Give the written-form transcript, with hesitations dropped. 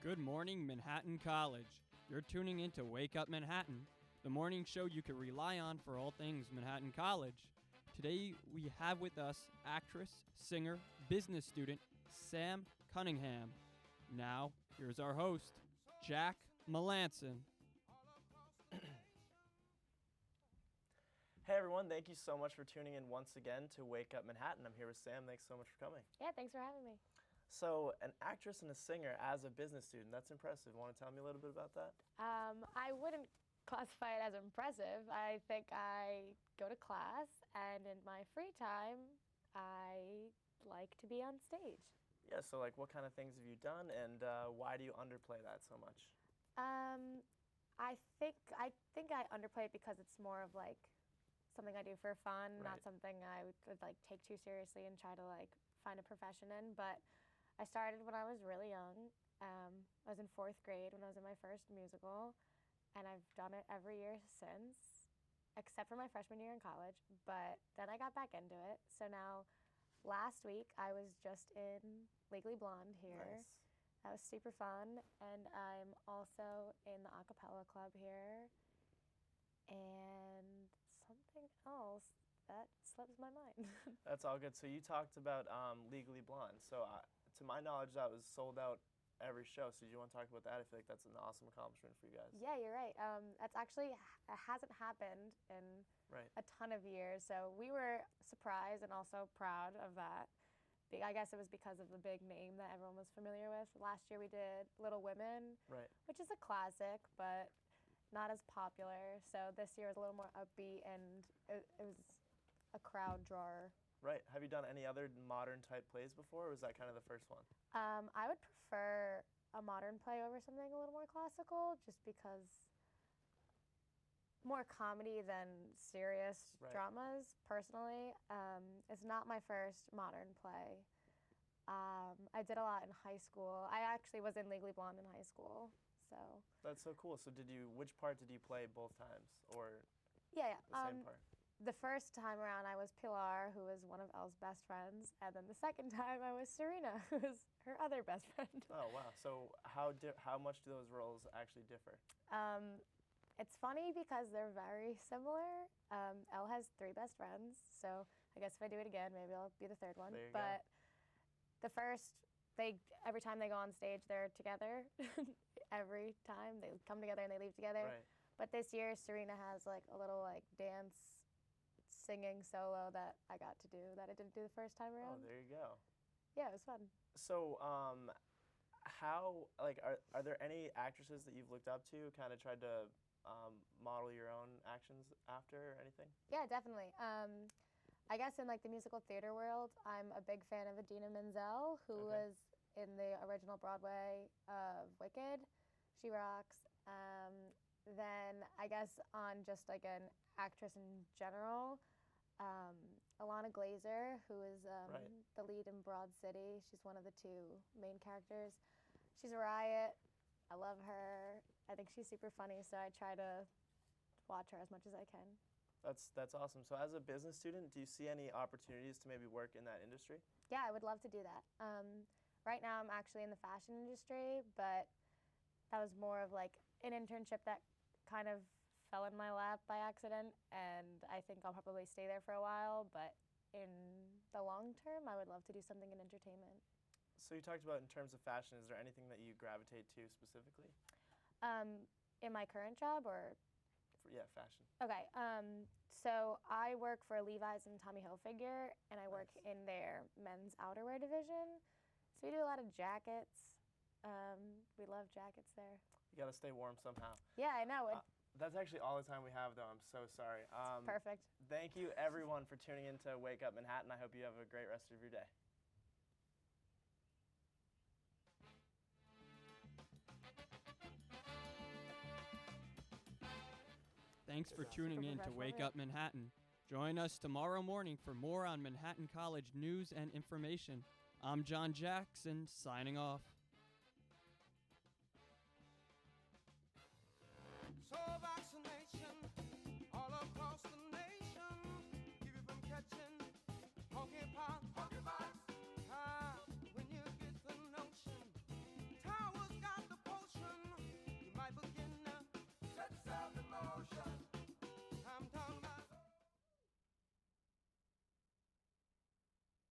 Good morning, Manhattan College. You're tuning in to Wake Up Manhattan, the morning show you can rely on for all things Manhattan College. Today we have with us actress, singer, business student Sam Cunningham. Now, here's our host, Jack Melanson. Hey everyone, thank you so much for tuning in once again to Wake Up Manhattan. I'm here with Sam. Thanks so much for coming. Yeah, thanks for having me. So, an actress and a singer as a business student, that's impressive. Want to tell me a little bit about that? I wouldn't classify it as impressive. I think I go to class, and in my free time, I like to be on stage. Yeah, so like what kind of things have you done and why do you underplay that so much? I think I underplay it because it's more of like something I do for fun, Right. not something I would like take too seriously and try to like find a profession in. But I started when I was really young. I was in 4th grade when I was in my first musical, and I've done it every year since, except for my freshman year in college. But then I got back into it. So now, last week I was just in Legally Blonde here. Nice. That was super fun, and I'm also in the a cappella club here. And something else that slips my mind. That's all good. So you talked about Legally Blonde. So to my knowledge, that was sold out every show. So do you want to talk about that? I feel like that's an awesome accomplishment for you guys. Yeah, you're right. That's actually, it hasn't happened in Right. a ton of years. So we were surprised and also proud of that. I guess it was because of the big name that everyone was familiar with. Last year we did Little Women, Right. which is a classic, but not as popular. So this year was a little more upbeat, and it was a crowd drawer. Right. Have you done any other modern type plays before, or was that kind of the first one? I would prefer a modern play over something a little more classical, just because more comedy than serious Right. dramas, personally. It's not my first modern play. I did a lot in high school. I actually was in Legally Blonde in high school, so. That's so cool. So which part did you play both times, or Yeah, the same part? The first time around, I was Pilar, who was one of Elle's best friends, and then the second time, I was Serena, who was her other best friend. Oh, wow. So how much do those roles actually differ? It's funny because they're very similar. Elle has 3 best friends, so I guess if I do it again, maybe I'll be the third one. There you But go. the first, every time they go on stage, they're together. Every time they come together and they leave together. Right. But this year, Serena has like a little like dance, singing solo that I got to do that I didn't do the first time Oh, around. there you go. Yeah, it was fun. So, how are there any actresses that you've looked up to, kind of tried to model your own actions after or anything? Yeah, definitely. I guess in like the musical theater world, I'm a big fan of Idina Menzel, who Okay. was in the original Broadway of Wicked. She rocks. Then I guess on just like an actress in general, Alana Glazer, who is Right. the lead in Broad City. She's one of the 2 main characters. She's a riot. I love her. I think she's super funny, so I try to watch her as much as I can. That's awesome. So, as a business student, do you see any opportunities to maybe work in that industry? Yeah, I would love to do that. Right now I'm actually in the fashion industry, but that was more of like an internship that kind of fell in my lap by accident, and I think I'll probably stay there for a while, but in the long term, I would love to do something in entertainment. So, you talked about in terms of fashion, is there anything that you gravitate to specifically? In my current job, or? Yeah, fashion. Okay, so I work for Levi's and Tommy Hilfiger, and I work Nice. in their men's outerwear division. So we do a lot of jackets. We love jackets there. You got to stay warm somehow. Yeah, I know. That's actually all the time we have, though. I'm so sorry. Perfect. Thank you, everyone, for tuning in to Wake Up Manhattan. I hope you have a great rest of your day. Thanks for tuning in to professional Wake here. Up Manhattan. Join us tomorrow morning for more on Manhattan College news and information. I'm John Jackson, signing off.